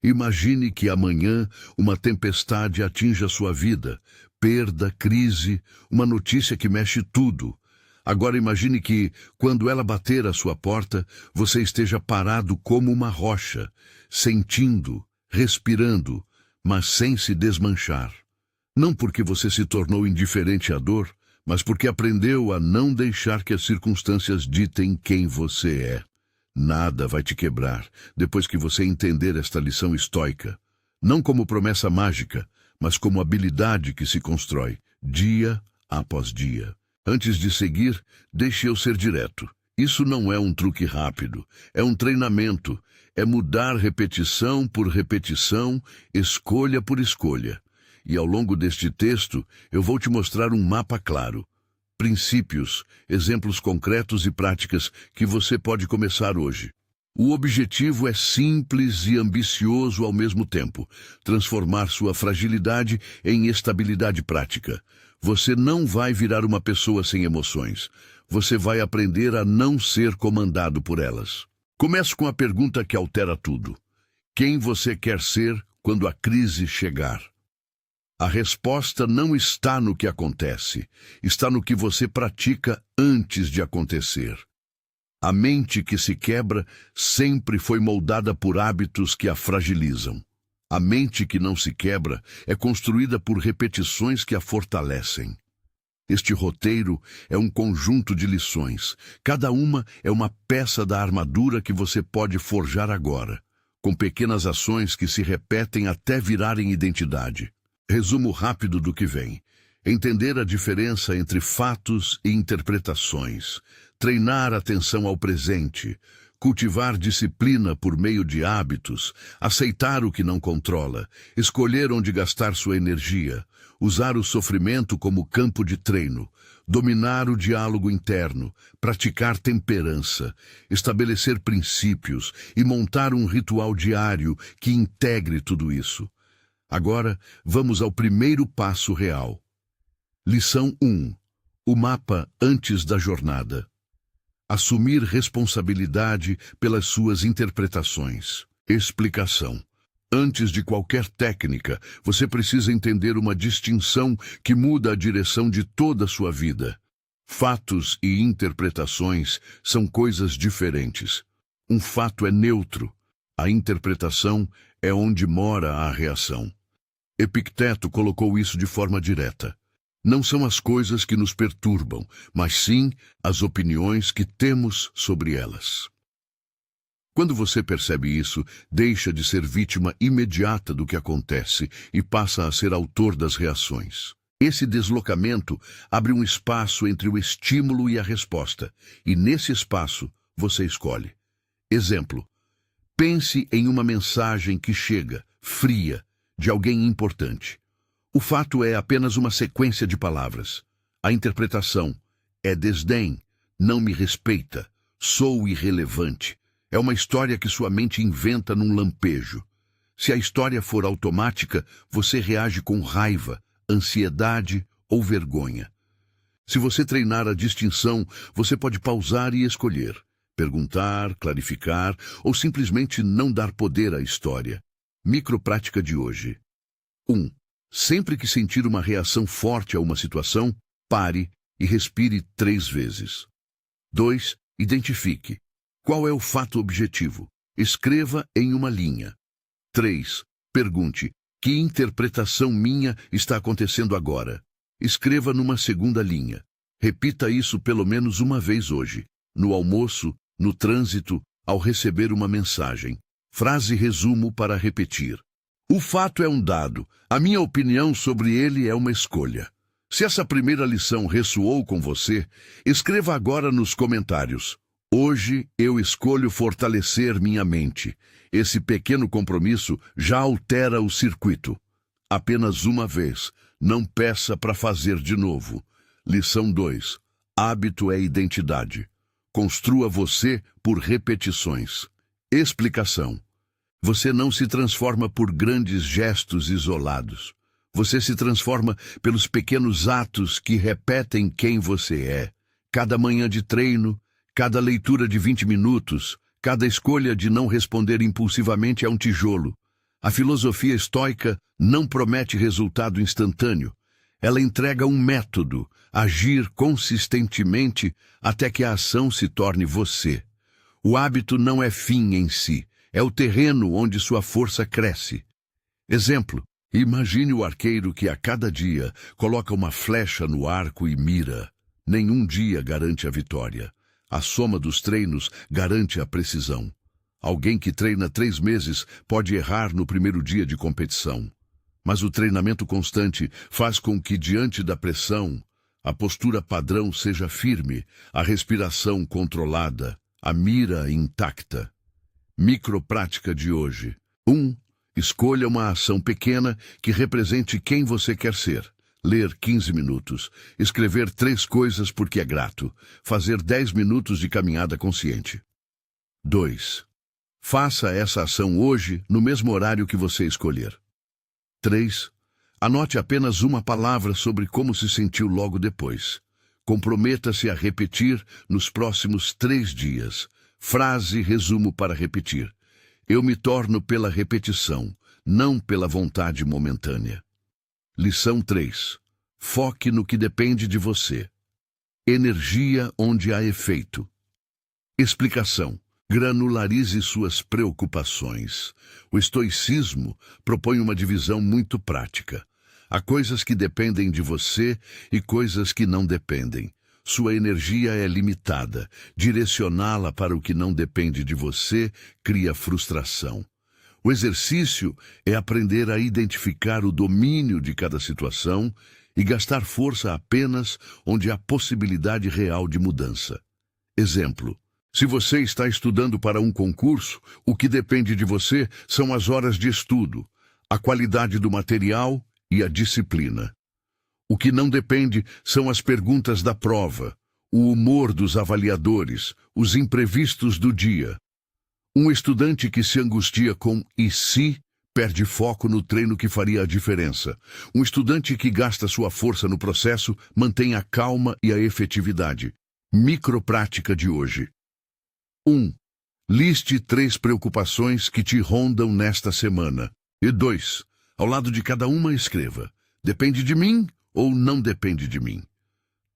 Imagine que amanhã uma tempestade atinja sua vida, perda, crise, uma notícia que mexe tudo. Agora imagine que, quando ela bater à sua porta, você esteja parado como uma rocha, sentindo, respirando, mas sem se desmanchar. Não porque você se tornou indiferente à dor, mas porque aprendeu a não deixar que as circunstâncias ditem quem você é. Nada vai te quebrar depois que você entender esta lição estoica. Não como promessa mágica, mas como habilidade que se constrói, dia após dia. Antes de seguir, deixe eu ser direto. Isso não é um truque rápido, é um treinamento, é mudar repetição por repetição, escolha por escolha. E ao longo deste texto, eu vou te mostrar um mapa claro. Princípios, exemplos concretos e práticas que você pode começar hoje. O objetivo é simples e ambicioso ao mesmo tempo: transformar sua fragilidade em estabilidade prática. Você não vai virar uma pessoa sem emoções. Você vai aprender a não ser comandado por elas. Comece com a pergunta que altera tudo: quem você quer ser quando a crise chegar? A resposta não está no que acontece, está no que você pratica antes de acontecer. A mente que se quebra sempre foi moldada por hábitos que a fragilizam. A mente que não se quebra é construída por repetições que a fortalecem. Este roteiro é um conjunto de lições. Cada uma é uma peça da armadura que você pode forjar agora, com pequenas ações que se repetem até virarem identidade. Resumo rápido do que vem: entender a diferença entre fatos e interpretações, treinar atenção ao presente, cultivar disciplina por meio de hábitos, aceitar o que não controla, escolher onde gastar sua energia, usar o sofrimento como campo de treino, dominar o diálogo interno, praticar temperança, estabelecer princípios e montar um ritual diário que integre tudo isso. Agora, vamos ao primeiro passo real. Lição 1. O mapa antes da jornada. Assumir responsabilidade pelas suas interpretações. Explicação. Antes de qualquer técnica, você precisa entender uma distinção que muda a direção de toda a sua vida. Fatos e interpretações são coisas diferentes. Um fato é neutro. A interpretação é onde mora a reação. Epicteto colocou isso de forma direta. Não são as coisas que nos perturbam, mas sim as opiniões que temos sobre elas. Quando você percebe isso, deixa de ser vítima imediata do que acontece e passa a ser autor das reações. Esse deslocamento abre um espaço entre o estímulo e a resposta, e nesse espaço você escolhe. Exemplo: pense em uma mensagem que chega, fria, de alguém importante. O fato é apenas uma sequência de palavras. A interpretação é desdém, não me respeita, sou irrelevante. É uma história que sua mente inventa num lampejo. Se a história for automática, você reage com raiva, ansiedade ou vergonha. Se você treinar a distinção, você pode pausar e escolher, perguntar, clarificar ou simplesmente não dar poder à história. Microprática de hoje. 1. Sempre que sentir uma reação forte a uma situação, pare e respire 3 vezes. 2. Identifique. Qual é o fato objetivo? Escreva em uma linha. 3. Pergunte: que interpretação minha está acontecendo agora? Escreva numa segunda linha. Repita isso pelo menos uma vez hoje, no almoço, no trânsito, ao receber uma mensagem. Frase resumo para repetir. O fato é um dado, a minha opinião sobre ele é uma escolha. Se essa primeira lição ressoou com você, escreva agora nos comentários: hoje eu escolho fortalecer minha mente. Esse pequeno compromisso já altera o circuito. Apenas uma vez, não peça para fazer de novo. Lição 2. Hábito é identidade. Construa você por repetições. Explicação. Você não se transforma por grandes gestos isolados. Você se transforma pelos pequenos atos que repetem quem você é. Cada manhã de treino, cada leitura de 20 minutos, cada escolha de não responder impulsivamente é um tijolo. A filosofia estoica não promete resultado instantâneo. Ela entrega um método, agir consistentemente até que a ação se torne você. O hábito não é fim em si, é o terreno onde sua força cresce. Exemplo: imagine o arqueiro que a cada dia coloca uma flecha no arco e mira. Nenhum dia garante a vitória. A soma dos treinos garante a precisão. Alguém que treina 3 meses pode errar no primeiro dia de competição. Mas o treinamento constante faz com que, diante da pressão, a postura padrão seja firme, a respiração controlada, a mira intacta. Microprática de hoje. 1. Escolha uma ação pequena que represente quem você quer ser. Ler 15 minutos. Escrever 3 coisas porque é grato. Fazer 10 minutos de caminhada consciente. 2. Faça essa ação hoje, no mesmo horário que você escolher. 3. Anote apenas uma palavra sobre como se sentiu logo depois. Comprometa-se a repetir nos próximos 3 dias. Frase resumo para repetir. Eu me torno pela repetição, não pela vontade momentânea. Lição 3. Foque no que depende de você. Energia onde há efeito. Explicação. Granularize suas preocupações. O estoicismo propõe uma divisão muito prática. Há coisas que dependem de você e coisas que não dependem. Sua energia é limitada. Direcioná-la para o que não depende de você cria frustração. O exercício é aprender a identificar o domínio de cada situação e gastar força apenas onde há possibilidade real de mudança. Exemplo: se você está estudando para um concurso, o que depende de você são as horas de estudo, a qualidade do material e a disciplina. O que não depende são as perguntas da prova, o humor dos avaliadores, os imprevistos do dia. Um estudante que se angustia com "e se" perde foco no treino que faria a diferença. Um estudante que gasta sua força no processo mantém a calma e a efetividade. Microprática de hoje. 1. Liste 3 preocupações que te rondam nesta semana. E 2. Ao lado de cada uma escreva: depende de mim ou não depende de mim.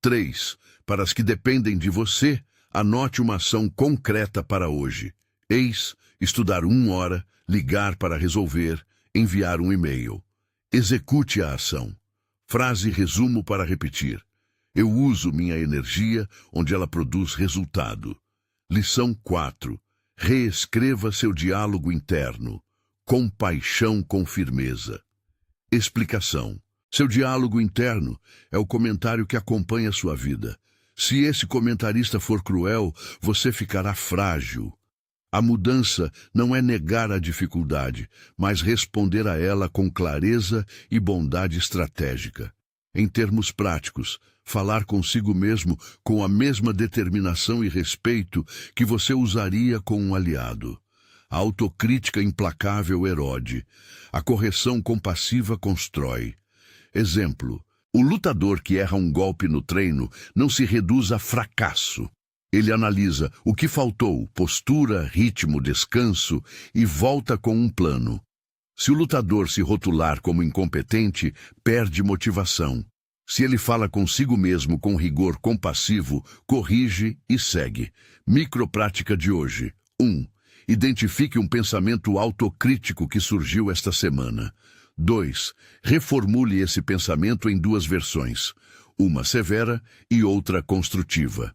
3. Para as que dependem de você, anote uma ação concreta para hoje. Eis: estudar 1 hora, ligar para resolver, enviar um e-mail. Execute a ação. Frase resumo para repetir. Eu uso minha energia onde ela produz resultado. Lição 4. Reescreva seu diálogo interno. Compaixão com firmeza. Explicação. Seu diálogo interno é o comentário que acompanha sua vida. Se esse comentarista for cruel, você ficará frágil. A mudança não é negar a dificuldade, mas responder a ela com clareza e bondade estratégica. Em termos práticos, falar consigo mesmo com a mesma determinação e respeito que você usaria com um aliado. A autocrítica implacável erode. A correção compassiva constrói. Exemplo: o lutador que erra um golpe no treino não se reduz a fracasso. Ele analisa o que faltou, postura, ritmo, descanso e volta com um plano. Se o lutador se rotular como incompetente, perde motivação. Se ele fala consigo mesmo com rigor compassivo, corrige e segue. Microprática de hoje. 1. Identifique um pensamento autocrítico que surgiu esta semana. 2. Reformule esse pensamento em 2 versões, uma severa e outra construtiva.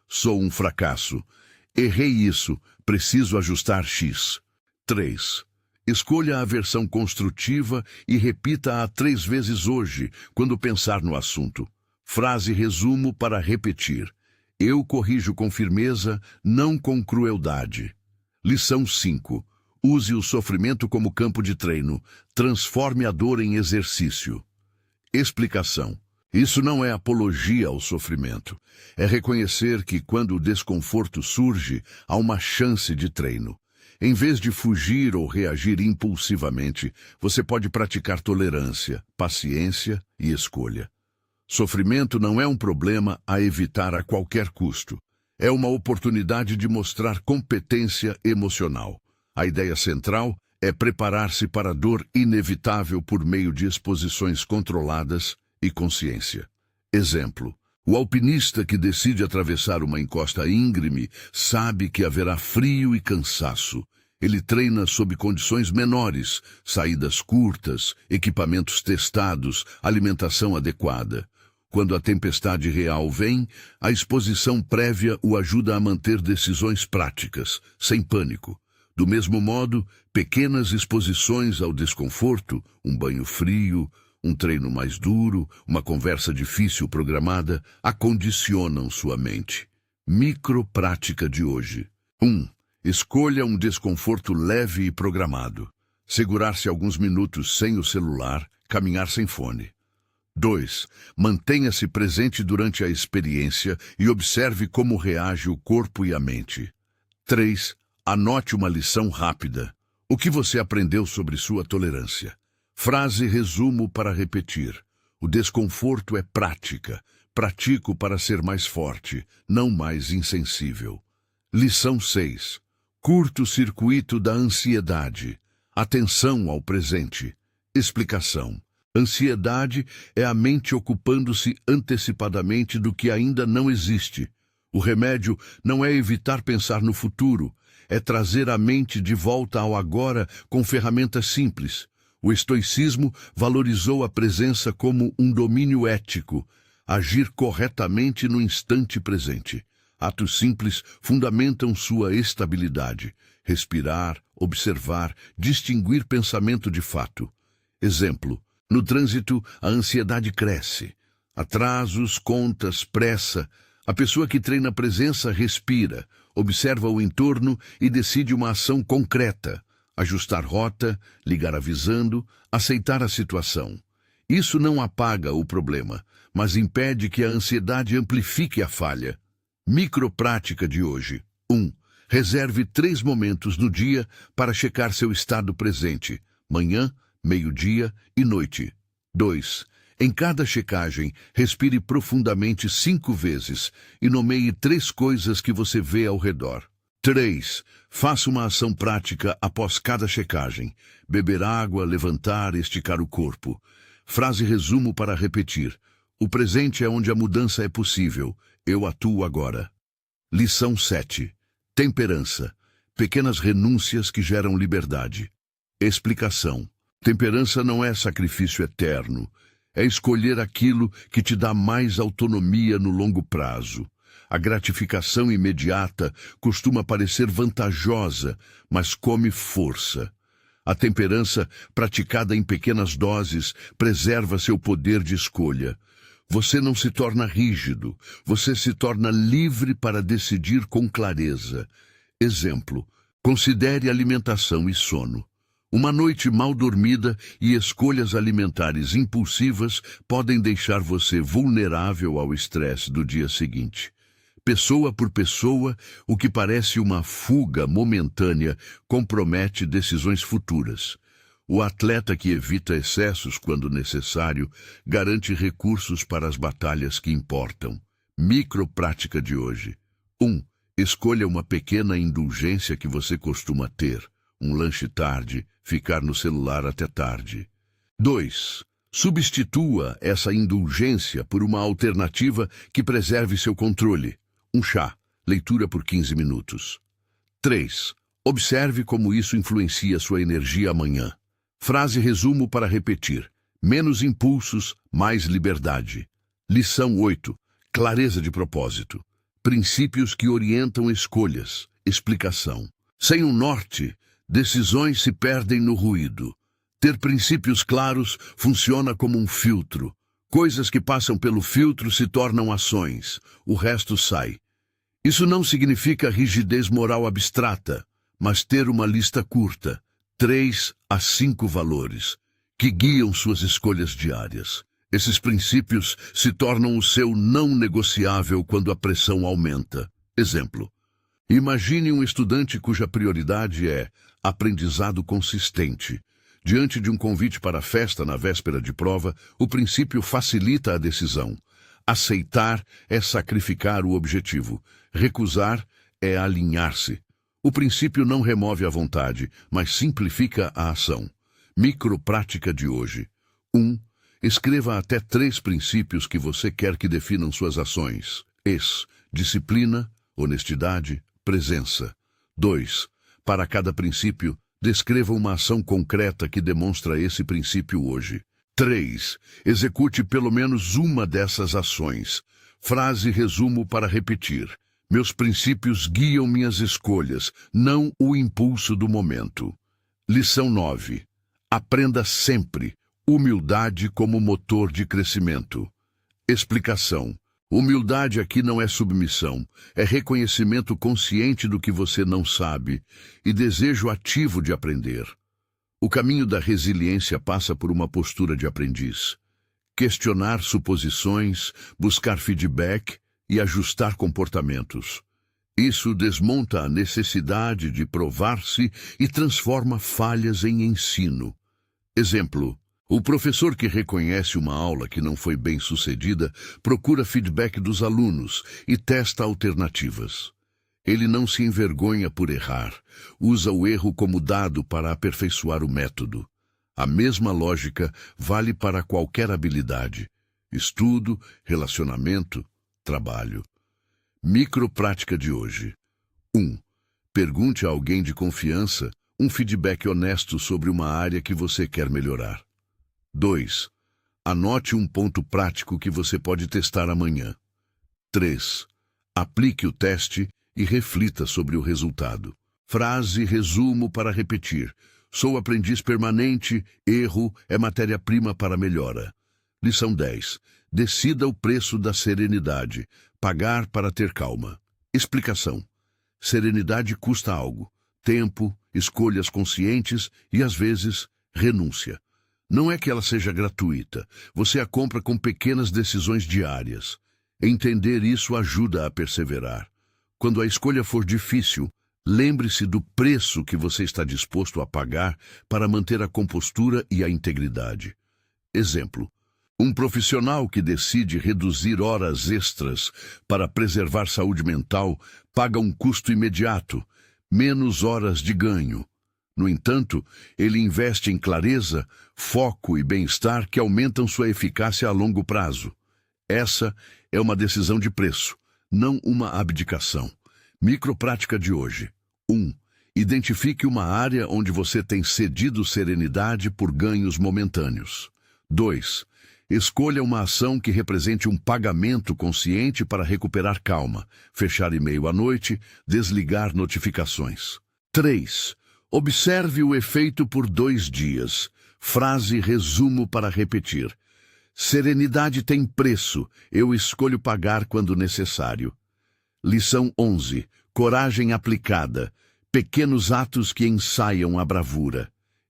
Sou um fracasso. Errei isso, preciso ajustar X. 3. Escolha a versão construtiva e repita-a 3 vezes hoje, quando pensar no assunto. Frase resumo para repetir. Eu corrijo com firmeza, não com crueldade. Lição 5. Use o sofrimento como campo de treino. Transforme a dor em exercício. Explicação. Isso não é apologia ao sofrimento. É reconhecer que, quando o desconforto surge, há uma chance de treino. Em vez de fugir ou reagir impulsivamente, você pode praticar tolerância, paciência e escolha. Sofrimento não é um problema a evitar a qualquer custo. É uma oportunidade de mostrar competência emocional. A ideia central é preparar-se para a dor inevitável por meio de exposições controladas e consciência. Exemplo: o alpinista que decide atravessar uma encosta íngreme sabe que haverá frio e cansaço. Ele treina sob condições menores, saídas curtas, equipamentos testados, alimentação adequada. Quando a tempestade real vem, a exposição prévia o ajuda a manter decisões práticas, sem pânico. Do mesmo modo, pequenas exposições ao desconforto, um banho frio, um treino mais duro, uma conversa difícil programada, acondicionam sua mente. Microprática de hoje. 1. Escolha um desconforto leve e programado. Segurar-se alguns minutos sem o celular, caminhar sem fone. 2. Mantenha-se presente durante a experiência e observe como reage o corpo e a mente. 3. Anote uma lição rápida. O que você aprendeu sobre sua tolerância? Frase resumo para repetir. O desconforto é prática. Pratico para ser mais forte, não mais insensível. Lição 6. Curto-circuito da ansiedade. Atenção ao presente. Explicação. Ansiedade é a mente ocupando-se antecipadamente do que ainda não existe. O remédio não é evitar pensar no futuro, é trazer a mente de volta ao agora com ferramentas simples. O estoicismo valorizou a presença como um domínio ético, agir corretamente no instante presente. Atos simples fundamentam sua estabilidade. Respirar, observar, distinguir pensamento de fato. Exemplo: no trânsito, a ansiedade cresce. Atrasos, contas, pressa. A pessoa que treina a presença respira, observa o entorno e decide uma ação concreta. Ajustar rota, ligar avisando, aceitar a situação. Isso não apaga o problema, mas impede que a ansiedade amplifique a falha. Microprática de hoje. 1. Reserve 3 momentos no dia para checar seu estado presente. Manhã, meio-dia e noite. 2. Em cada checagem, respire profundamente 5 vezes e nomeie 3 coisas que você vê ao redor. 3. Faça uma ação prática após cada checagem. Beber água, levantar, esticar o corpo. Frase resumo para repetir. O presente é onde a mudança é possível. Eu atuo agora. Lição 7. Temperança. Pequenas renúncias que geram liberdade. Explicação. Temperança não é sacrifício eterno. É escolher aquilo que te dá mais autonomia no longo prazo. A gratificação imediata costuma parecer vantajosa, mas come força. A temperança, praticada em pequenas doses, preserva seu poder de escolha. Você não se torna rígido, você se torna livre para decidir com clareza. Exemplo: considere alimentação e sono. Uma noite mal dormida e escolhas alimentares impulsivas podem deixar você vulnerável ao estresse do dia seguinte. Pessoa por pessoa, o que parece uma fuga momentânea compromete decisões futuras. O atleta que evita excessos quando necessário garante recursos para as batalhas que importam. Microprática de hoje. 1. Escolha uma pequena indulgência que você costuma ter. Um lanche tarde, ficar no celular até tarde. 2. Substitua essa indulgência por uma alternativa que preserve seu controle. Um chá, leitura por 15 minutos. 3. Observe como isso influencia sua energia amanhã. Frase resumo para repetir. Menos impulsos, mais liberdade. Lição 8. Clareza de propósito. Princípios que orientam escolhas. Explicação. Sem um norte, decisões se perdem no ruído. Ter princípios claros funciona como um filtro. Coisas que passam pelo filtro se tornam ações. O resto sai. Isso não significa rigidez moral abstrata, mas ter uma lista curta, 3 a 5 valores, que guiam suas escolhas diárias. Esses princípios se tornam o seu não negociável quando a pressão aumenta. Exemplo: imagine um estudante cuja prioridade é aprendizado consistente. Diante de um convite para a festa na véspera de prova, o princípio facilita a decisão. Aceitar é sacrificar o objetivo. Recusar é alinhar-se. O princípio não remove a vontade, mas simplifica a ação. Microprática de hoje. 1. Escreva até 3 princípios que você quer que definam suas ações. Disciplina, honestidade, presença. 2. Para cada princípio, descreva uma ação concreta que demonstra esse princípio hoje. 3. Execute pelo menos uma dessas ações. Frase resumo para repetir. Meus princípios guiam minhas escolhas, não o impulso do momento. Lição 9. Aprenda sempre. Humildade como motor de crescimento. Explicação. Humildade aqui não é submissão, é reconhecimento consciente do que você não sabe e desejo ativo de aprender. O caminho da resiliência passa por uma postura de aprendiz. Questionar suposições, buscar feedback e ajustar comportamentos. Isso desmonta a necessidade de provar-se e transforma falhas em ensino. Exemplo: o professor que reconhece uma aula que não foi bem sucedida procura feedback dos alunos e testa alternativas. Ele não se envergonha por errar, usa o erro como dado para aperfeiçoar o método. A mesma lógica vale para qualquer habilidade: estudo, relacionamento, trabalho. Microprática de hoje. 1. Pergunte a alguém de confiança um feedback honesto sobre uma área que você quer melhorar. 2. Anote um ponto prático que você pode testar amanhã. 3. Aplique o teste e reflita sobre o resultado. Frase resumo para repetir. Sou aprendiz permanente, erro é matéria-prima para melhora. Lição 10. Decida o preço da serenidade. Pagar para ter calma. Explicação. Serenidade custa algo. Tempo, escolhas conscientes e, às vezes, renúncia. Não é que ela seja gratuita. Você a compra com pequenas decisões diárias. Entender isso ajuda a perseverar. Quando a escolha for difícil, lembre-se do preço que você está disposto a pagar para manter a compostura e a integridade. Exemplo: um profissional que decide reduzir horas extras para preservar saúde mental paga um custo imediato, menos horas de ganho. No entanto, ele investe em clareza, foco e bem-estar que aumentam sua eficácia a longo prazo. Essa é uma decisão de preço, não uma abdicação. Microprática de hoje. 1. Identifique uma área onde você tem cedido serenidade por ganhos momentâneos. 2. Escolha uma ação que represente um pagamento consciente para recuperar calma, fechar e-mail à noite, desligar notificações. 3. Observe o efeito por 2 dias. Frase resumo para repetir. Serenidade tem preço, eu escolho pagar quando necessário. Lição 11. Coragem aplicada. Pequenos atos que ensaiam a bravura.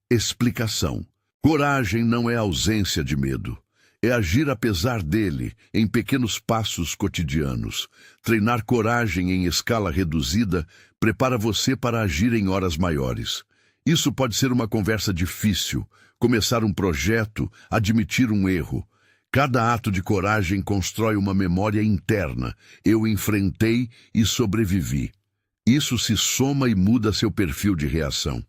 Explicação. Coragem não é ausência de medo. É agir apesar dele, em pequenos passos cotidianos. Treinar coragem em escala reduzida prepara você para agir em horas maiores. Isso pode ser uma conversa difícil, começar um projeto, admitir um erro. Cada ato de coragem constrói uma memória interna. Eu enfrentei e sobrevivi. Isso se soma e muda seu perfil de reação.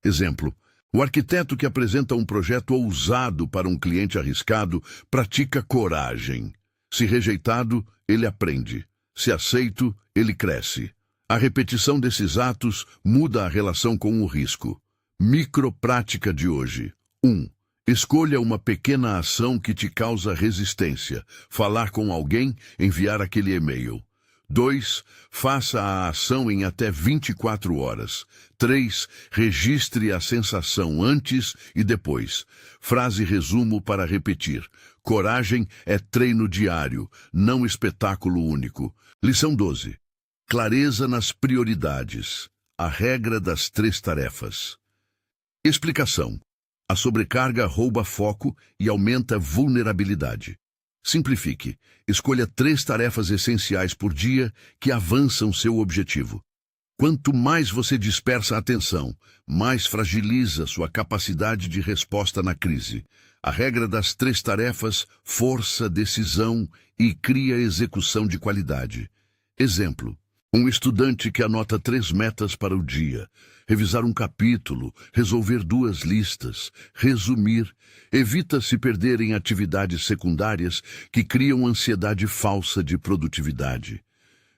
Exemplo: o arquiteto que apresenta um projeto ousado para um cliente arriscado pratica coragem. Se rejeitado, ele aprende. Se aceito, ele cresce. A repetição desses atos muda a relação com o risco. Microprática de hoje. 1. Escolha uma pequena ação que te causa resistência. Falar com alguém, enviar aquele e-mail. 2. Faça a ação em até 24 horas. 3. Registre a sensação antes e depois. Frase resumo para repetir. Coragem é treino diário, não espetáculo único. Lição 12. Clareza nas prioridades. A regra das 3 tarefas. Explicação. A sobrecarga rouba foco e aumenta a vulnerabilidade. Simplifique. Escolha 3 tarefas essenciais por dia que avançam seu objetivo. Quanto mais você dispersa a atenção, mais fragiliza sua capacidade de resposta na crise. A regra das 3 tarefas força decisão e cria execução de qualidade. Exemplo: Um estudante que anota 3 metas para o dia, revisar um capítulo, resolver 2 listas, resumir, evita se perder em atividades secundárias que criam ansiedade falsa de produtividade.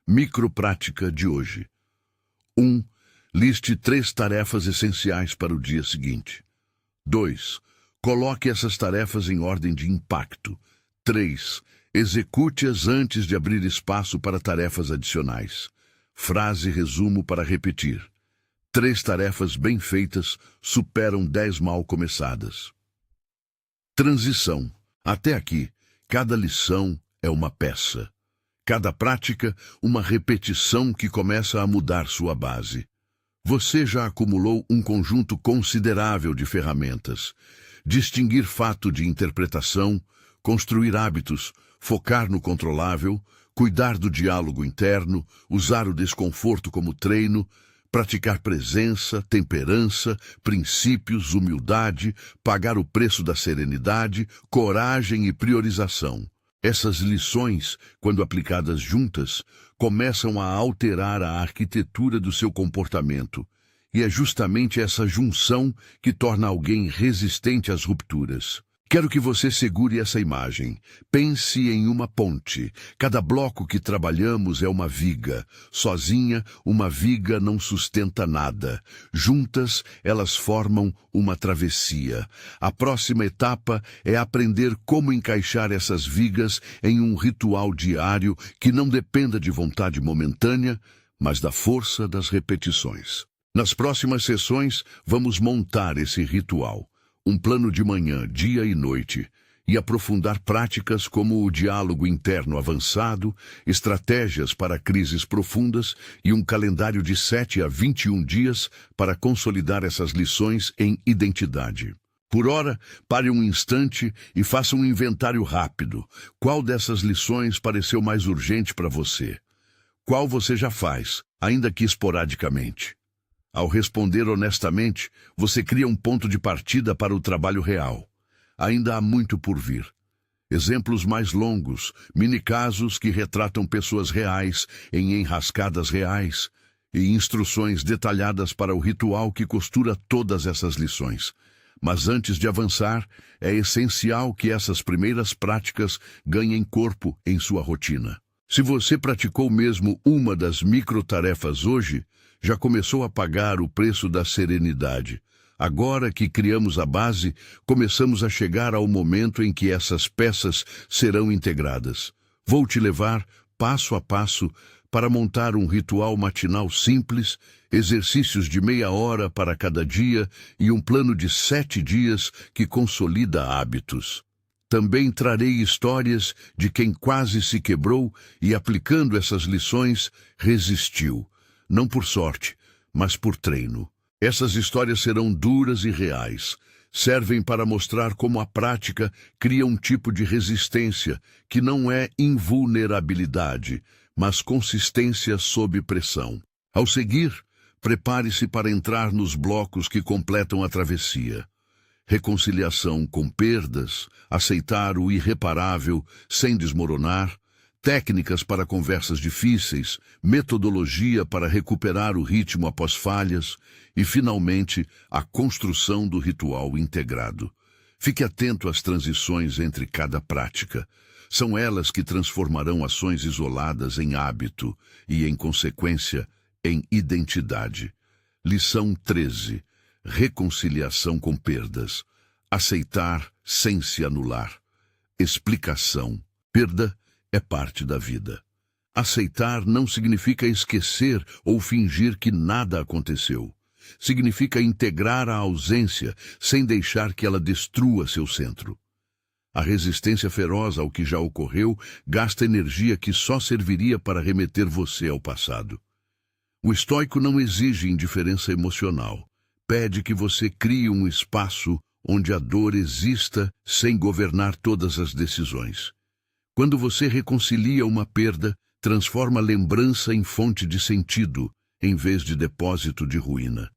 Microprática de hoje. 1. Liste 3 tarefas essenciais para o dia seguinte. 2. Coloque essas tarefas em ordem de impacto. 3. Execute-as antes de abrir espaço para tarefas adicionais. Frase resumo para repetir. 3 tarefas bem feitas superam 10 mal começadas. Transição. Até aqui, cada lição é uma peça. Cada prática, uma repetição que começa a mudar sua base. Você já acumulou um conjunto considerável de ferramentas. Distinguir fato de interpretação, construir hábitos, focar no controlável, cuidar do diálogo interno, usar o desconforto como treino, praticar presença, temperança, princípios, humildade, pagar o preço da serenidade, coragem e priorização. Essas lições, quando aplicadas juntas, começam a alterar a arquitetura do seu comportamento. E é justamente essa junção que torna alguém resistente às rupturas. Quero que você segure essa imagem. Pense em uma ponte. Cada bloco que trabalhamos é uma viga. Sozinha, uma viga não sustenta nada. Juntas, elas formam uma travessia. A próxima etapa é aprender como encaixar essas vigas em um ritual diário que não dependa de vontade momentânea, mas da força das repetições. Nas próximas sessões, vamos montar esse ritual. Um plano de manhã, dia e noite, e aprofundar práticas como o diálogo interno avançado, estratégias para crises profundas e um calendário de 7 a 21 dias para consolidar essas lições em identidade. Por ora, pare um instante e faça um inventário rápido. Qual dessas lições pareceu mais urgente para você? Qual você já faz, ainda que esporadicamente? Ao responder honestamente, você cria um ponto de partida para o trabalho real. Ainda há muito por vir. Exemplos mais longos, mini-casos que retratam pessoas reais em enrascadas reais e instruções detalhadas para o ritual que costura todas essas lições. Mas antes de avançar, é essencial que essas primeiras práticas ganhem corpo em sua rotina. Se você praticou mesmo uma das microtarefas hoje, já começou a pagar o preço da serenidade. Agora que criamos a base, começamos a chegar ao momento em que essas peças serão integradas. Vou te levar, passo a passo, para montar um ritual matinal simples, exercícios de meia hora para cada dia e um plano de 7 dias que consolida hábitos. Também trarei histórias de quem quase se quebrou e, aplicando essas lições, resistiu. Não por sorte, mas por treino. Essas histórias serão duras e reais. Servem para mostrar como a prática cria um tipo de resistência que não é invulnerabilidade, mas consistência sob pressão. Ao seguir, prepare-se para entrar nos blocos que completam a travessia. Reconciliação com perdas, aceitar o irreparável sem desmoronar, técnicas para conversas difíceis, metodologia para recuperar o ritmo após falhas e, finalmente, a construção do ritual integrado. Fique atento às transições entre cada prática. São elas que transformarão ações isoladas em hábito e, em consequência, em identidade. Lição 13. Reconciliação com perdas. Aceitar sem se anular. Explicação. Perda é parte da vida. Aceitar não significa esquecer ou fingir que nada aconteceu. Significa integrar a ausência sem deixar que ela destrua seu centro. A resistência feroz ao que já ocorreu gasta energia que só serviria para remeter você ao passado. O estoico não exige indiferença emocional. Pede que você crie um espaço onde a dor exista sem governar todas as decisões. Quando você reconcilia uma perda, transforma a lembrança em fonte de sentido, em vez de depósito de ruína.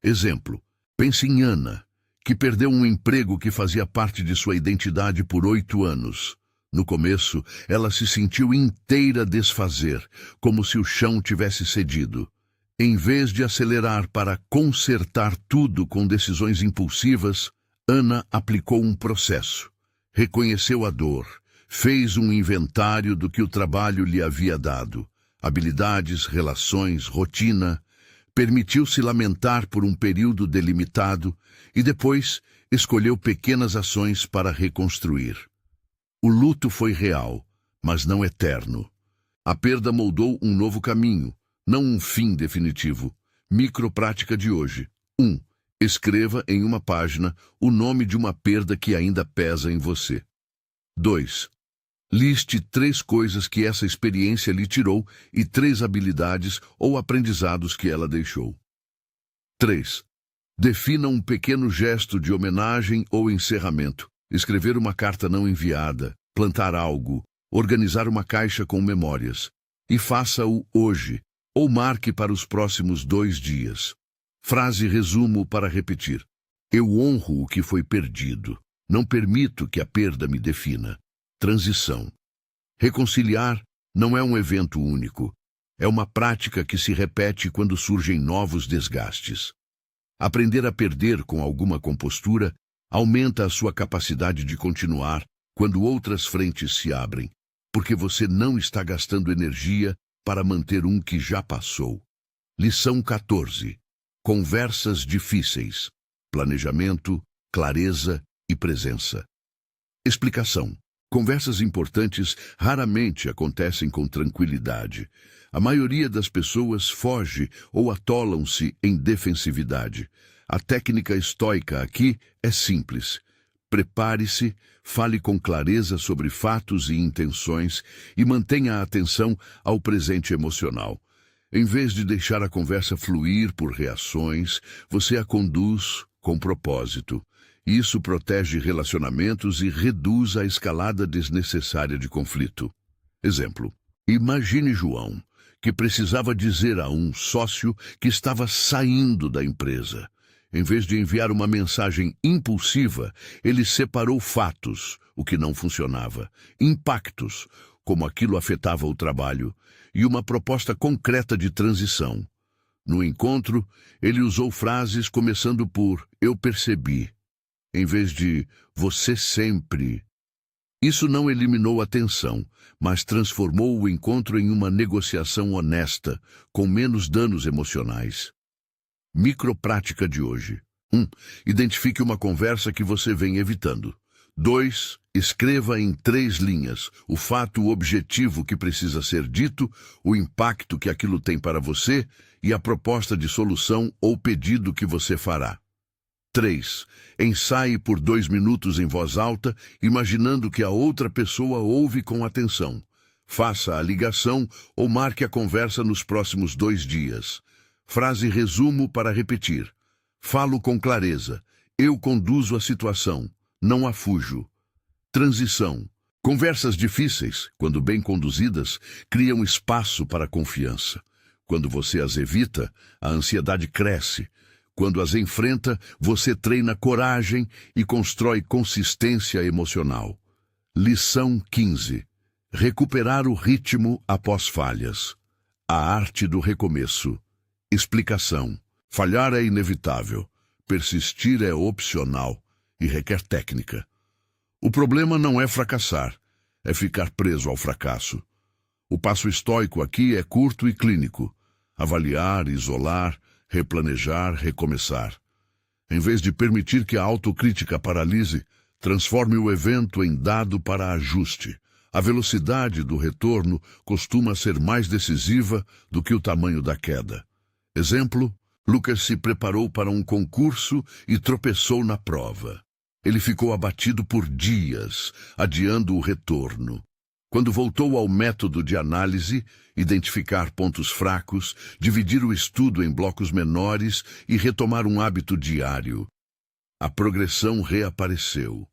Exemplo, pense em Ana, que perdeu um emprego que fazia parte de sua identidade por 8 anos. No começo, ela se sentiu inteira desfazer, como se o chão tivesse cedido. Em vez de acelerar para consertar tudo com decisões impulsivas, Ana aplicou um processo. Reconheceu a dor, fez um inventário do que o trabalho lhe havia dado. Habilidades, relações, rotina. Permitiu-se lamentar por um período delimitado e depois escolheu pequenas ações para reconstruir. O luto foi real, mas não eterno. A perda moldou um novo caminho, não um fim definitivo. Microprática de hoje. 1. Escreva em uma página o nome de uma perda que ainda pesa em você. 2. Liste 3 coisas que essa experiência lhe tirou e 3 habilidades ou aprendizados que ela deixou. 3. Defina um pequeno gesto de homenagem ou encerramento. Escrever uma carta não enviada, plantar algo, organizar uma caixa com memórias. E faça-o hoje, ou marque para os próximos 2 dias. Frase resumo para repetir. Eu honro o que foi perdido. Não permito que a perda me defina. Transição. Reconciliar não é um evento único. É uma prática que se repete quando surgem novos desgastes. Aprender a perder com alguma compostura aumenta a sua capacidade de continuar quando outras frentes se abrem, porque você não está gastando energia para manter um que já passou. Lição 14. Conversas difíceis. Planejamento, clareza e presença. Explicação. Conversas importantes raramente acontecem com tranquilidade. A maioria das pessoas foge ou atolam-se em defensividade. A técnica estoica aqui é simples. Prepare-se, fale com clareza sobre fatos e intenções e mantenha a atenção ao presente emocional. Em vez de deixar a conversa fluir por reações, você a conduz com propósito. Isso protege relacionamentos e reduz a escalada desnecessária de conflito. Exemplo. Imagine João, que precisava dizer a um sócio que estava saindo da empresa. Em vez de enviar uma mensagem impulsiva, ele separou fatos, o que não funcionava, impactos, como aquilo afetava o trabalho, e uma proposta concreta de transição. No encontro, ele usou frases começando por "eu percebi", em vez de "você sempre". Isso não eliminou a tensão, mas transformou o encontro em uma negociação honesta, com menos danos emocionais. Microprática de hoje. 1. Identifique uma conversa que você vem evitando. 2. Escreva em 3 linhas o fato objetivo que precisa ser dito, o impacto que aquilo tem para você e a proposta de solução ou pedido que você fará. 3. Ensaie por 2 minutos em voz alta, imaginando que a outra pessoa ouve com atenção. Faça a ligação ou marque a conversa nos próximos 2 dias. Frase resumo para repetir. Falo com clareza. Eu conduzo a situação. Não a fujo. Transição. Conversas difíceis, quando bem conduzidas, criam espaço para a confiança. Quando você as evita, a ansiedade cresce. Quando as enfrenta, você treina coragem e constrói consistência emocional. Lição 15. Recuperar o ritmo após falhas. A arte do recomeço. Explicação. Falhar é inevitável. Persistir é opcional e requer técnica. O problema não é fracassar, é ficar preso ao fracasso. O passo estoico aqui é curto e clínico. Avaliar, isolar, replanejar, recomeçar. Em vez de permitir que a autocrítica paralise, transforme o evento em dado para ajuste. A velocidade do retorno costuma ser mais decisiva do que o tamanho da queda. Exemplo, Lucas se preparou para um concurso e tropeçou na prova. Ele ficou abatido por dias, adiando o retorno. Quando voltou ao método de análise, identificar pontos fracos, dividir o estudo em blocos menores e retomar um hábito diário, a progressão reapareceu.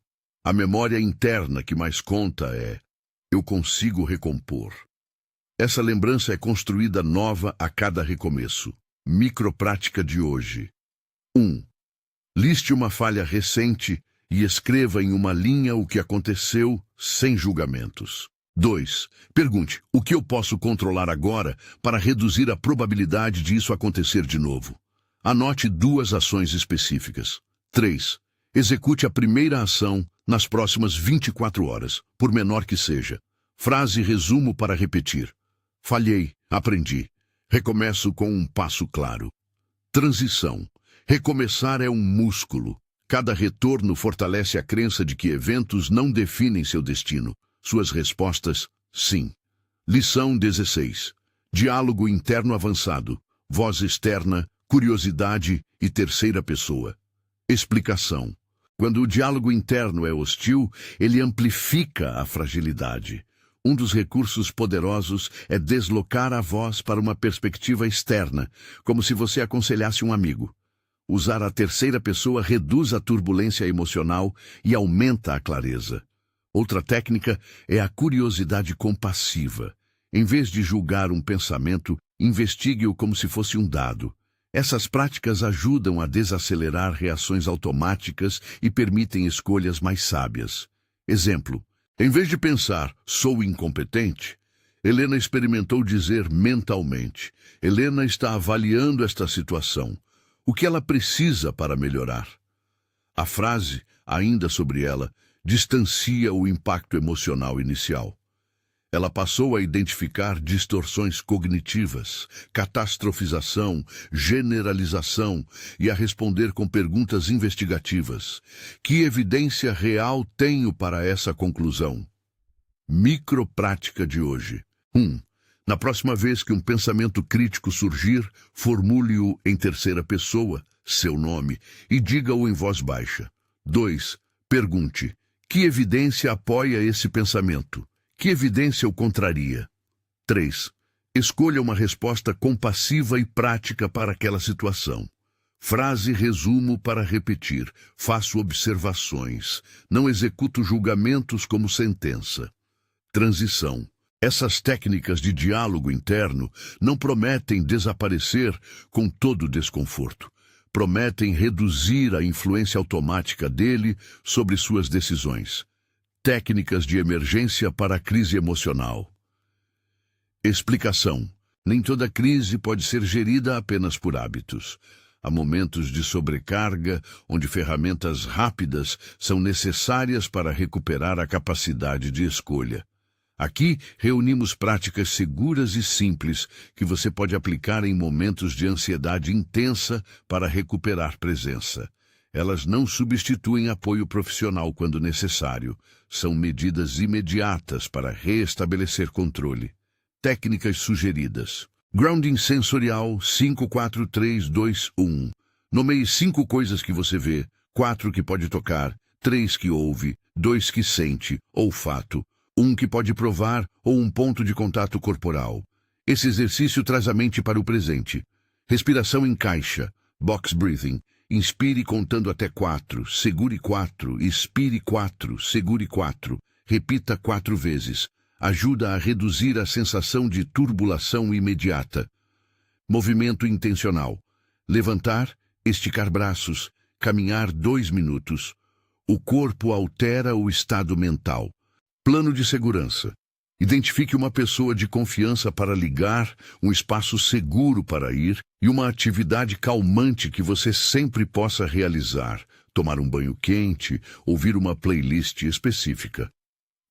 A memória interna que mais conta é: eu consigo recompor. Essa lembrança é construída nova a cada recomeço. Microprática de hoje. 1. Liste uma falha recente e escreva em uma linha o que aconteceu sem julgamentos. 2. Pergunte: o que eu posso controlar agora para reduzir a probabilidade de isso acontecer de novo? Anote 2 ações específicas. 3. Execute a primeira ação nas próximas 24 horas, por menor que seja. Frase resumo para repetir: falhei, aprendi. Recomeço com um passo claro. Transição. Recomeçar é um músculo. Cada retorno fortalece a crença de que eventos não definem seu destino. Suas respostas, sim. Lição 16. Diálogo interno avançado. Voz externa, curiosidade e terceira pessoa. Explicação. Quando o diálogo interno é hostil, ele amplifica a fragilidade. Um dos recursos poderosos é deslocar a voz para uma perspectiva externa, como se você aconselhasse um amigo. Usar a terceira pessoa reduz a turbulência emocional e aumenta a clareza. Outra técnica é a curiosidade compassiva. Em vez de julgar um pensamento, investigue-o como se fosse um dado. Essas práticas ajudam a desacelerar reações automáticas e permitem escolhas mais sábias. Exemplo: em vez de pensar, sou incompetente, Helena experimentou dizer mentalmente: Helena está avaliando esta situação. O que ela precisa para melhorar? A frase, ainda sobre ela, distancia o impacto emocional inicial. Ela passou a identificar distorções cognitivas, catastrofização, generalização e a responder com perguntas investigativas. Que evidência real tenho para essa conclusão? Microprática de hoje. 1. Na próxima vez que um pensamento crítico surgir, formule-o em terceira pessoa, seu nome, e diga-o em voz baixa. 2. Pergunte: que evidência apoia esse pensamento? Que evidência o contraria? 3. Escolha uma resposta compassiva e prática para aquela situação. Frase resumo para repetir. Faço observações. Não executo julgamentos como sentença. Transição. Essas técnicas de diálogo interno não prometem desaparecer com todo o desconforto. Prometem reduzir a influência automática dele sobre suas decisões. Técnicas de emergência para a crise emocional. Explicação. Nem toda crise pode ser gerida apenas por hábitos. Há momentos de sobrecarga, onde ferramentas rápidas são necessárias para recuperar a capacidade de escolha. Aqui reunimos práticas seguras e simples que você pode aplicar em momentos de ansiedade intensa para recuperar presença. Elas não substituem apoio profissional quando necessário. São medidas imediatas para reestabelecer controle. Técnicas sugeridas. Grounding sensorial 54321. Nomeie 5 coisas que você vê, 4 que pode tocar, 3 que ouve, 2 que sente, olfato, 1 que pode provar ou um ponto de contato corporal. Esse exercício traz a mente para o presente. Respiração em caixa, box breathing. Inspire contando até 4, segure 4, expire 4, segure 4. Repita 4 vezes. Ajuda a reduzir a sensação de turbulação imediata. Movimento intencional. Levantar, esticar braços, caminhar 2 minutos. O corpo altera o estado mental. Plano de segurança. Identifique uma pessoa de confiança para ligar, um espaço seguro para ir e uma atividade calmante que você sempre possa realizar. Tomar um banho quente, ouvir uma playlist específica.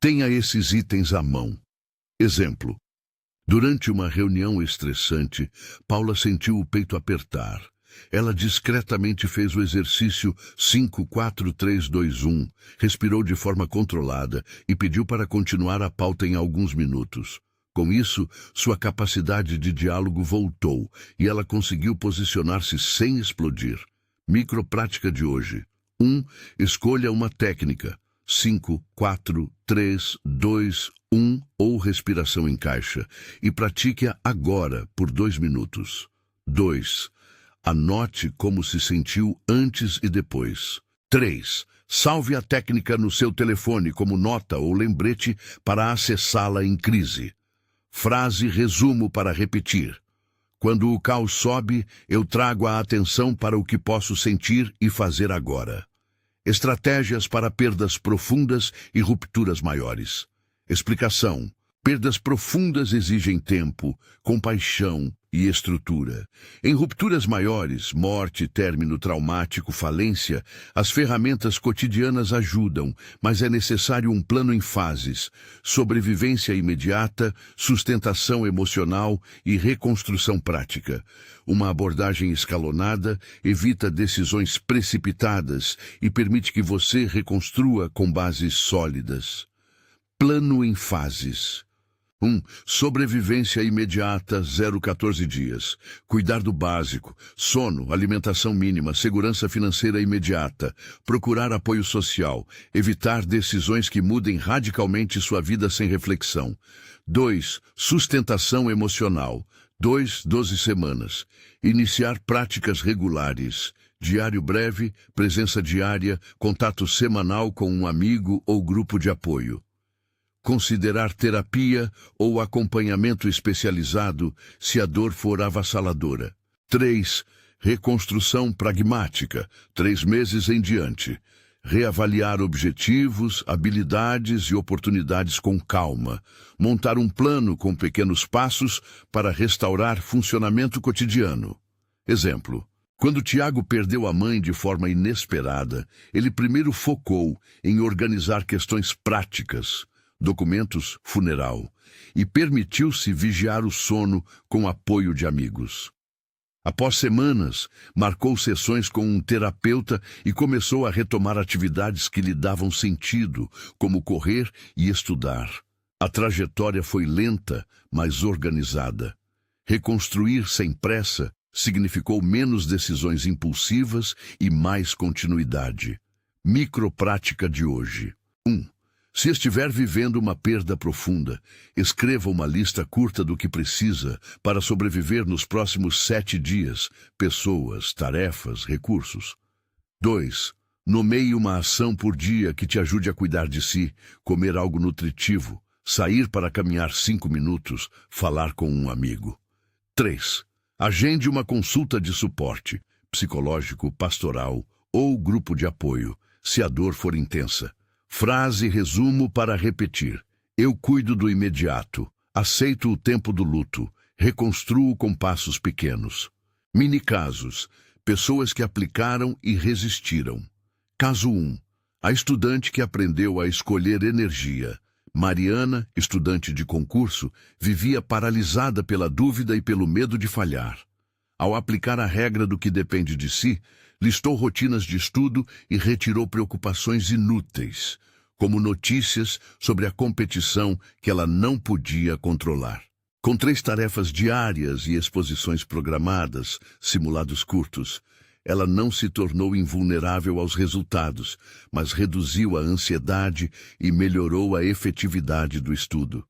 Tenha esses itens à mão. Exemplo. Durante uma reunião estressante, Paula sentiu o peito apertar. Ela discretamente fez o exercício 54321, respirou de forma controlada e pediu para continuar a pauta em alguns minutos. Com isso, sua capacidade de diálogo voltou e ela conseguiu posicionar-se sem explodir. Microprática de hoje. 1. Escolha uma técnica. 5, 4, 3, 2, 1 ou respiração em caixa e pratique-a agora por 2 minutos. 2. Anote como se sentiu antes e depois. 3. Salve a técnica no seu telefone como nota ou lembrete para acessá-la em crise. Frase resumo para repetir. Quando o caos sobe, eu trago a atenção para o que posso sentir e fazer agora. Estratégias para perdas profundas e rupturas maiores. Explicação. Perdas profundas exigem tempo, compaixão e estrutura. Em rupturas maiores, morte, término traumático, falência, as ferramentas cotidianas ajudam, mas é necessário um plano em fases: sobrevivência imediata, sustentação emocional e reconstrução prática. Uma abordagem escalonada evita decisões precipitadas e permite que você reconstrua com bases sólidas. Plano em fases. 1. Sobrevivência imediata, 0-14 dias. Cuidar do básico, sono, alimentação mínima, segurança financeira imediata. Procurar apoio social. Evitar decisões que mudem radicalmente sua vida sem reflexão. 2. Sustentação emocional. 12 semanas. Iniciar práticas regulares. Diário breve, presença diária, contato semanal com um amigo ou grupo de apoio. Considerar terapia ou acompanhamento especializado se a dor for avassaladora. 3. Reconstrução pragmática, 3 meses em diante. Reavaliar objetivos, habilidades e oportunidades com calma. Montar um plano com pequenos passos para restaurar funcionamento cotidiano. Exemplo. Quando Tiago perdeu a mãe de forma inesperada, ele primeiro focou em organizar questões práticas, documentos, funeral, e permitiu-se vigiar o sono com apoio de amigos. Após semanas, marcou sessões com um terapeuta e começou a retomar atividades que lhe davam sentido, como correr e estudar. A trajetória foi lenta, mas organizada. Reconstruir sem pressa significou menos decisões impulsivas e mais continuidade. Microprática de hoje. 1. Se estiver vivendo uma perda profunda, escreva uma lista curta do que precisa para sobreviver nos próximos 7 dias: pessoas, tarefas, recursos. 2. Nomeie uma ação por dia que te ajude a cuidar de si: comer algo nutritivo, sair para caminhar 5 minutos, falar com um amigo. 3. Agende uma consulta de suporte, psicológico, pastoral ou grupo de apoio, se a dor for intensa. Frase resumo para repetir: eu cuido do imediato, aceito o tempo do luto, reconstruo com passos pequenos. Mini casos: pessoas que aplicaram e resistiram. Caso 1. A estudante que aprendeu a escolher energia. Mariana, estudante de concurso, vivia paralisada pela dúvida e pelo medo de falhar. Ao aplicar a regra do que depende de si, listou rotinas de estudo e retirou preocupações inúteis, como notícias sobre a competição que ela não podia controlar. Com 3 tarefas diárias e exposições programadas, simulados curtos, ela não se tornou invulnerável aos resultados, mas reduziu a ansiedade e melhorou a efetividade do estudo.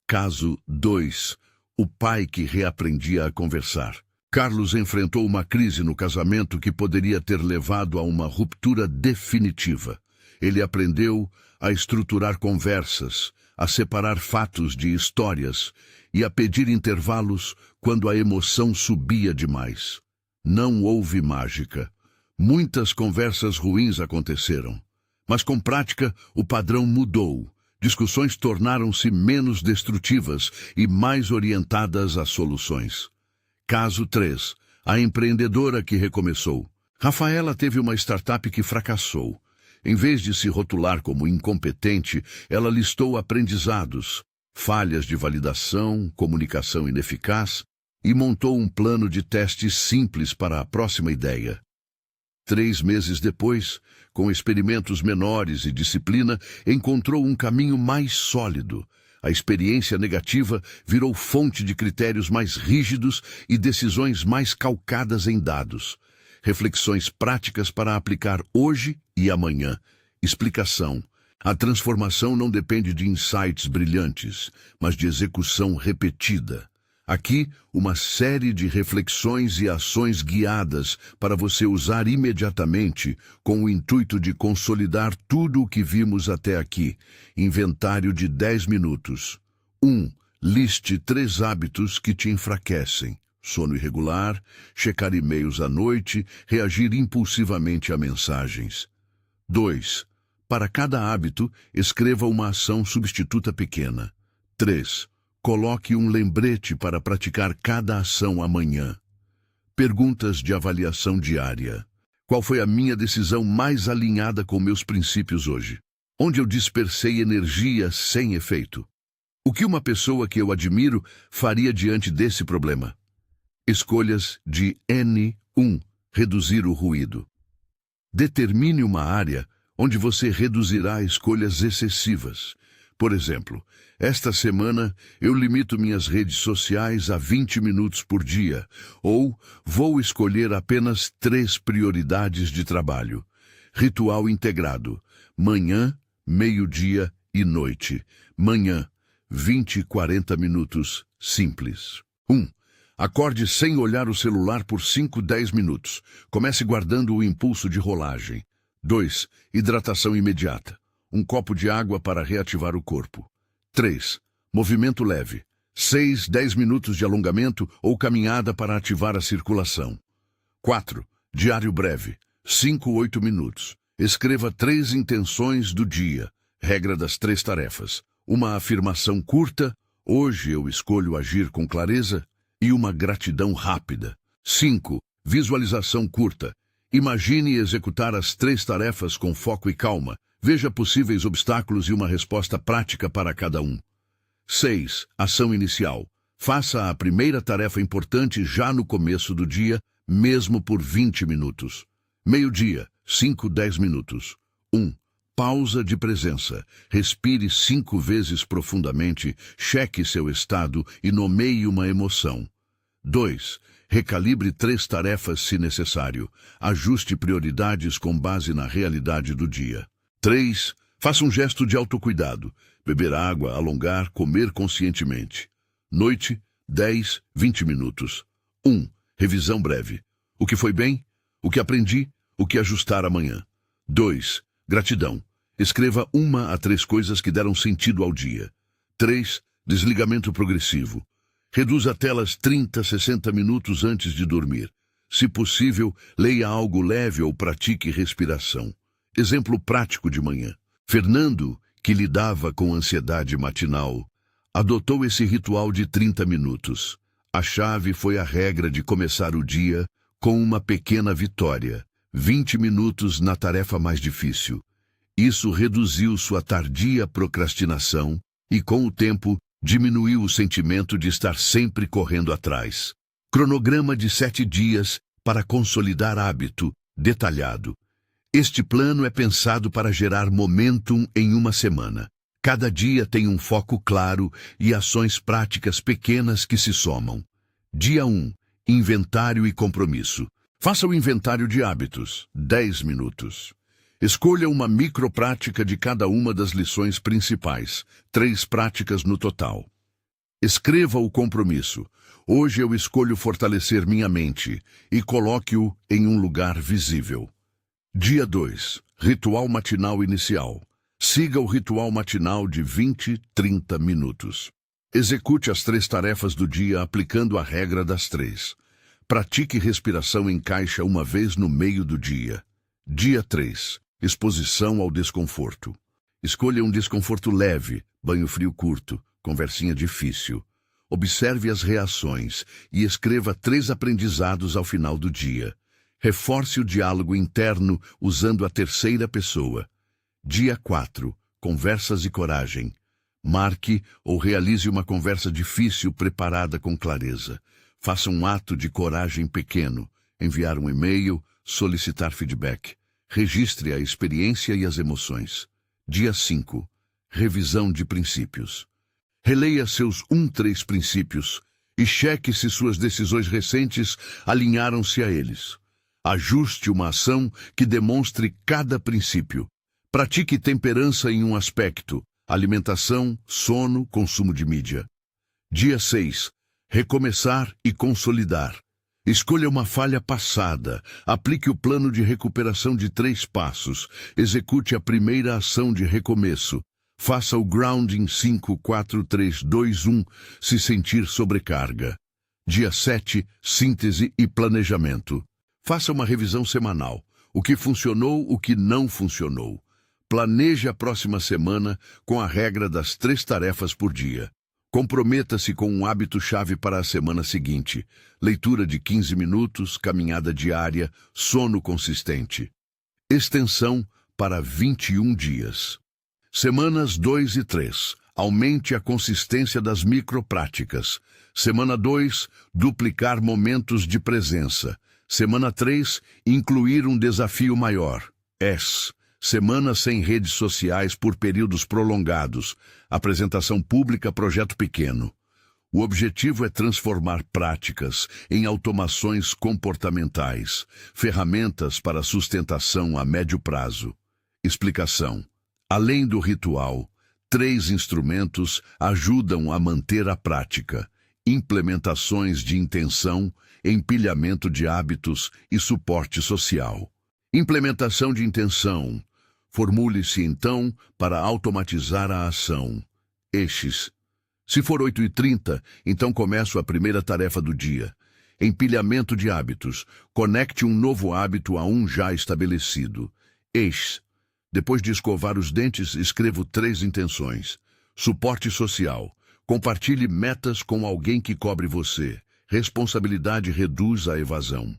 Caso 2. O pai que reaprendia a conversar. Carlos enfrentou uma crise no casamento que poderia ter levado a uma ruptura definitiva. Ele aprendeu a estruturar conversas, a separar fatos de histórias e a pedir intervalos quando a emoção subia demais. Não houve mágica. Muitas conversas ruins aconteceram. Mas com prática, o padrão mudou. Discussões tornaram-se menos destrutivas e mais orientadas a soluções. Caso 3. A empreendedora que recomeçou. Rafaela teve uma startup que fracassou. Em vez de se rotular como incompetente, ela listou aprendizados, falhas de validação, comunicação ineficaz e montou um plano de teste simples para a próxima ideia. 3 meses depois, com experimentos menores e disciplina, encontrou um caminho mais sólido. A experiência negativa virou fonte de critérios mais rígidos e decisões mais calcadas em dados. Reflexões práticas para aplicar hoje e amanhã. Explicação: a transformação não depende de insights brilhantes, mas de execução repetida. Aqui, uma série de reflexões e ações guiadas para você usar imediatamente com o intuito de consolidar tudo o que vimos até aqui. Inventário de 10 minutos. 1. Liste 3 hábitos que te enfraquecem. Sono irregular, checar e-mails à noite, reagir impulsivamente a mensagens. 2. Para cada hábito, escreva uma ação substituta pequena. 3. Coloque um lembrete para praticar cada ação amanhã. Perguntas de avaliação diária. Qual foi a minha decisão mais alinhada com meus princípios hoje? Onde eu dispersei energia sem efeito? O que uma pessoa que eu admiro faria diante desse problema? Escolhas de N1. Reduzir o ruído. Determine uma área onde você reduzirá escolhas excessivas. Por exemplo, esta semana eu limito minhas redes sociais a 20 minutos por dia, ou vou escolher apenas 3 prioridades de trabalho. Ritual integrado. Manhã, meio-dia e noite. Manhã, 20 e 40 minutos, simples. 1. Acorde sem olhar o celular por 5-10 minutos. Comece guardando o impulso de rolagem. 2. Hidratação imediata. Um copo de água para reativar o corpo. 3. Movimento leve. 6-10 minutos de alongamento ou caminhada para ativar a circulação. 4. Diário breve. 5-8 minutos. Escreva 3 intenções do dia. Regra das 3 tarefas. Uma afirmação curta, hoje eu escolho agir com clareza, e uma gratidão rápida. 5. Visualização curta. Imagine executar as 3 tarefas com foco e calma. Veja possíveis obstáculos e uma resposta prática para cada um. 6. Ação inicial. Faça a primeira tarefa importante já no começo do dia, mesmo por 20 minutos. Meio-dia, 5-10 minutos. 1. Pausa de presença. Respire 5 vezes profundamente, cheque seu estado e nomeie uma emoção. 2. Recalibre 3 tarefas se necessário. Ajuste prioridades com base na realidade do dia. 3. Faça um gesto de autocuidado. Beber água, alongar, comer conscientemente. Noite, 10-20 minutos. 1. Revisão breve. O que foi bem? O que aprendi? O que ajustar amanhã? 2. Gratidão. Escreva 1 a 3 coisas que deram sentido ao dia. 3. Desligamento progressivo. Reduza telas 30-60 minutos antes de dormir. Se possível, leia algo leve ou pratique respiração. Exemplo prático de manhã. Fernando, que lidava com ansiedade matinal, adotou esse ritual de 30 minutos. A chave foi a regra de começar o dia com uma pequena vitória. 20 minutos na tarefa mais difícil. Isso reduziu sua tardia procrastinação e, com o tempo, diminuiu o sentimento de estar sempre correndo atrás. Cronograma de 7 dias para consolidar hábito, detalhado. Este plano é pensado para gerar momentum em uma semana. Cada dia tem um foco claro e ações práticas pequenas que se somam. Dia 1. Inventário e compromisso. Faça o inventário de hábitos, 10 minutos. Escolha uma microprática de cada uma das lições principais, 3 práticas no total. Escreva o compromisso. Hoje eu escolho fortalecer minha mente e coloque-o em um lugar visível. Dia 2. Ritual matinal inicial. Siga o ritual matinal de 20-30 minutos. Execute as 3 tarefas do dia aplicando a regra das 3. Pratique respiração em caixa uma vez no meio do dia. Dia 3. Exposição ao desconforto. Escolha um desconforto leve, banho frio curto, conversinha difícil. Observe as reações e escreva 3 aprendizados ao final do dia. Reforce o diálogo interno usando a terceira pessoa. Dia 4. Conversas e coragem. Marque ou realize uma conversa difícil preparada com clareza. Faça um ato de coragem pequeno. Enviar um e-mail, solicitar feedback. Registre a experiência e as emoções. Dia 5. Revisão de princípios. Releia seus 3 princípios e cheque se suas decisões recentes alinharam-se a eles. Ajuste uma ação que demonstre cada princípio. Pratique temperança em um aspecto: alimentação, sono, consumo de mídia. Dia 6. Recomeçar e consolidar. Escolha uma falha passada, aplique o plano de recuperação de 3 passos, execute a primeira ação de recomeço, faça o grounding 5, 4, 3, 2, 1, se sentir sobrecarga. Dia 7, síntese e planejamento. Faça uma revisão semanal, o que funcionou, o que não funcionou. Planeje a próxima semana com a regra das 3 tarefas por dia. Comprometa-se com um hábito-chave para a semana seguinte. Leitura de 15 minutos, caminhada diária, sono consistente. Extensão para 21 dias. Semanas 2 e 3. Aumente a consistência das micropráticas. Semana 2, duplicar momentos de presença. Semana 3, incluir um desafio maior. Semana sem redes sociais por períodos prolongados. Apresentação pública, projeto pequeno. O objetivo é transformar práticas em automações comportamentais, ferramentas para sustentação a médio prazo. Explicação. Além do ritual, 3 instrumentos ajudam a manter a prática: implementações de intenção, empilhamento de hábitos e suporte social. Implementação de intenção. Formule-se, então, para automatizar a ação. Eixes. Se for 8h30, então começo a primeira tarefa do dia. Empilhamento de hábitos. Conecte um novo hábito a um já estabelecido. Eixes. Depois de escovar os dentes, escrevo 3 intenções. Suporte social. Compartilhe metas com alguém que cobre você. Responsabilidade reduz a evasão.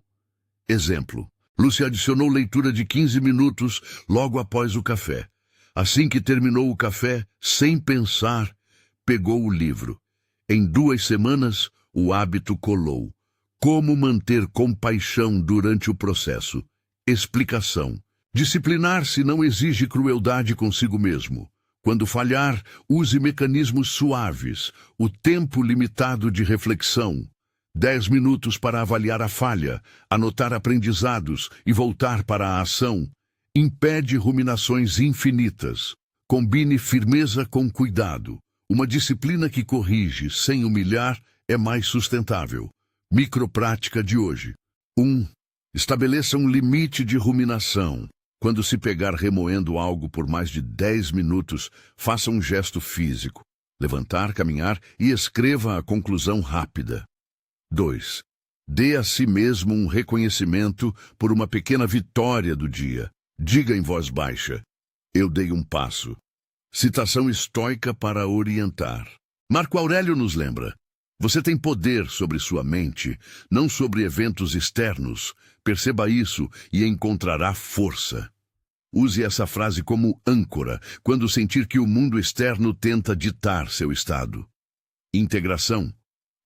Exemplo. Lúcia adicionou leitura de 15 minutos logo após o café. Assim que terminou o café, sem pensar, pegou o livro. Em 2 semanas, o hábito colou. Como manter compaixão durante o processo? Explicação. Disciplinar-se não exige crueldade consigo mesmo. Quando falhar, use mecanismos suaves, o tempo limitado de reflexão. 10 minutos para avaliar a falha, anotar aprendizados e voltar para a ação. Impede ruminações infinitas. Combine firmeza com cuidado. Uma disciplina que corrige sem humilhar é mais sustentável. Microprática de hoje. 1. Estabeleça um limite de ruminação. Quando se pegar remoendo algo por mais de 10 minutos, faça um gesto físico. Levantar, caminhar e escreva a conclusão rápida. 2. Dê a si mesmo um reconhecimento por uma pequena vitória do dia. Diga em voz baixa: eu dei um passo. Citação estoica para orientar. Marco Aurélio nos lembra: você tem poder sobre sua mente, não sobre eventos externos. Perceba isso e encontrará força. Use essa frase como âncora quando sentir que o mundo externo tenta ditar seu estado. Integração.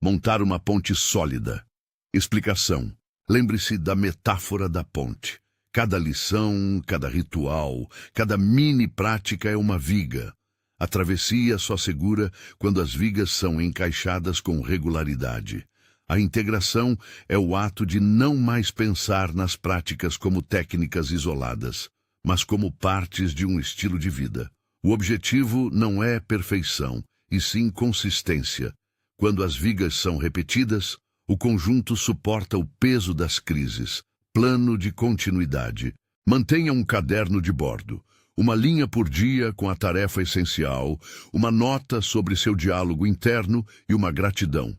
Montar uma ponte sólida. Explicação. Lembre-se da metáfora da ponte. Cada lição, cada ritual, cada mini prática é uma viga. A travessia só segura quando as vigas são encaixadas com regularidade. A integração é o ato de não mais pensar nas práticas como técnicas isoladas, mas como partes de um estilo de vida. O objetivo não é perfeição, e sim consistência. Quando as vigas são repetidas, o conjunto suporta o peso das crises. Plano de continuidade. Mantenha um caderno de bordo. Uma linha por dia com a tarefa essencial, uma nota sobre seu diálogo interno e uma gratidão.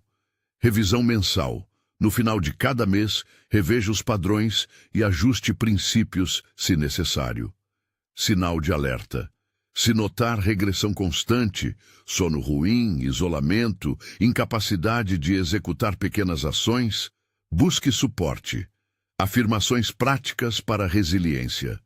Revisão mensal. No final de cada mês, reveja os padrões e ajuste princípios, se necessário. Sinal de alerta. Se notar regressão constante, sono ruim, isolamento, incapacidade de executar pequenas ações, busque suporte. Afirmações práticas para a resiliência.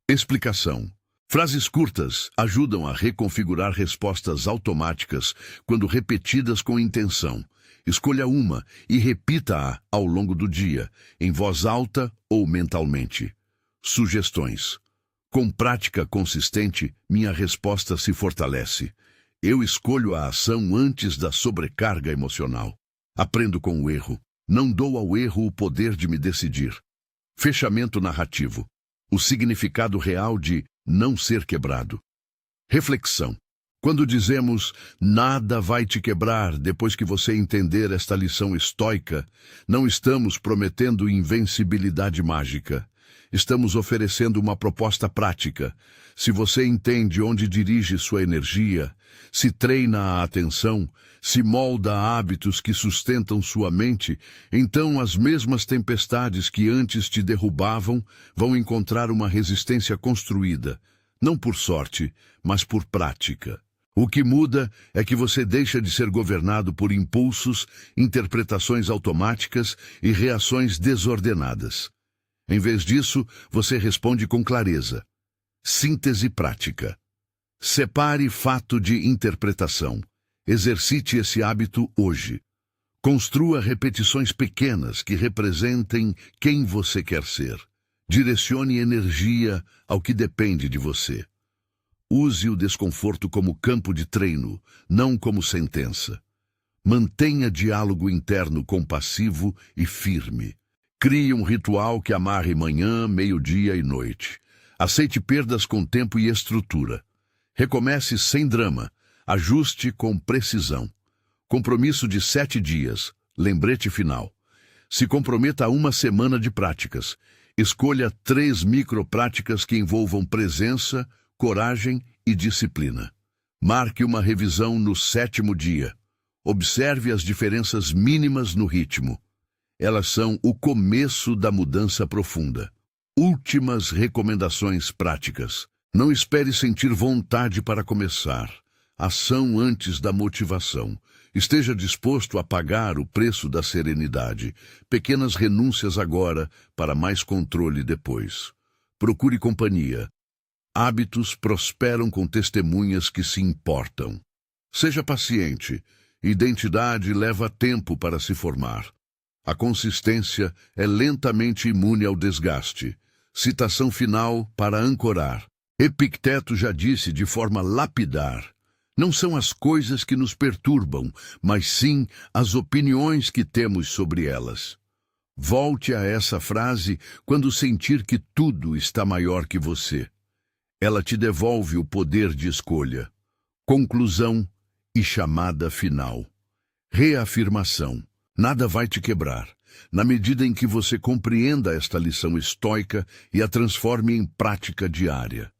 Explicação. Frases curtas ajudam a reconfigurar respostas automáticas quando repetidas com intenção. Escolha uma e repita-a ao longo do dia, em voz alta ou mentalmente. Sugestões. Com prática consistente, minha resposta se fortalece. Eu escolho a ação antes da sobrecarga emocional. Aprendo com o erro. Não dou ao erro o poder de me decidir. Fechamento narrativo. O significado real de não ser quebrado. Reflexão. Quando dizemos nada vai te quebrar depois que você entender esta lição estoica, não estamos prometendo invencibilidade mágica. estamos oferecendo uma proposta prática. Se você entende onde dirige sua energia, se treina a atenção, se molda hábitos que sustentam sua mente, então as mesmas tempestades que antes te derrubavam vão encontrar uma resistência construída, não por sorte, mas por prática. O que muda é que você deixa de ser governado por impulsos, interpretações automáticas e reações desordenadas. Em vez disso, você responde com clareza. Síntese prática. Separe fato de interpretação. Exercite esse hábito hoje. Construa repetições pequenas que representem quem você quer ser. Direcione energia ao que depende de você. Use o desconforto como campo de treino, não como sentença. Mantenha diálogo interno compassivo e firme. Crie um ritual que amarre manhã, meio-dia e noite. Aceite perdas com tempo e estrutura. Recomece sem drama. Ajuste com precisão. Compromisso de 7 dias. Lembrete final. Se comprometa a 1 semana de práticas. Escolha 3 micropráticas que envolvam presença, coragem e disciplina. Marque uma revisão no 7º dia. Observe as diferenças mínimas no ritmo. Elas são o começo da mudança profunda. Últimas recomendações práticas. Não espere sentir vontade para começar. Ação antes da motivação. Esteja disposto a pagar o preço da serenidade. Pequenas renúncias agora para mais controle depois. Procure companhia. Hábitos prosperam com testemunhas que se importam. Seja paciente. Identidade leva tempo para se formar. A consistência é lentamente imune ao desgaste. Citação final para ancorar. Epicteto já disse de forma lapidar: não são as coisas que nos perturbam, mas sim as opiniões que temos sobre elas. Volte a essa frase quando sentir que tudo está maior que você. Ela te devolve o poder de escolha. Conclusão e chamada final. Reafirmação. Nada vai te quebrar, na medida em que você compreenda esta lição estoica e a transforme em prática diária.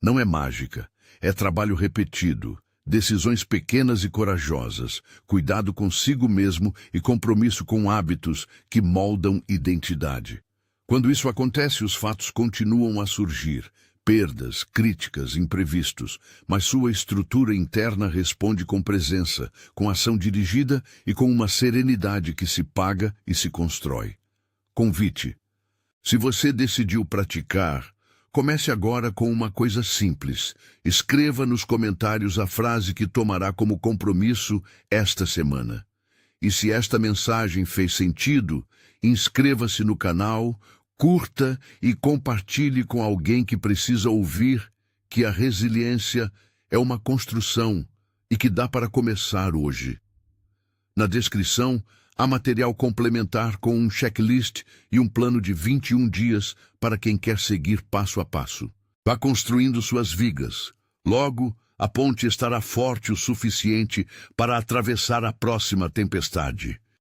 Não é mágica, é trabalho repetido, decisões pequenas e corajosas, cuidado consigo mesmo e compromisso com hábitos que moldam identidade. Quando isso acontece, os fatos continuam a surgir. Perdas, críticas, imprevistos, mas sua estrutura interna responde com presença, com ação dirigida e com uma serenidade que se paga e se constrói. Convite. Se você decidiu praticar, comece agora com uma coisa simples. Escreva nos comentários a frase que tomará como compromisso esta semana. E se esta mensagem fez sentido, inscreva-se no canal, curta e compartilhe com alguém que precisa ouvir que a resiliência é uma construção e que dá para começar hoje. Na descrição, há material complementar com um checklist e um plano de 21 dias para quem quer seguir passo a passo. Vá construindo suas vigas. Logo, a ponte estará forte o suficiente para atravessar a próxima tempestade.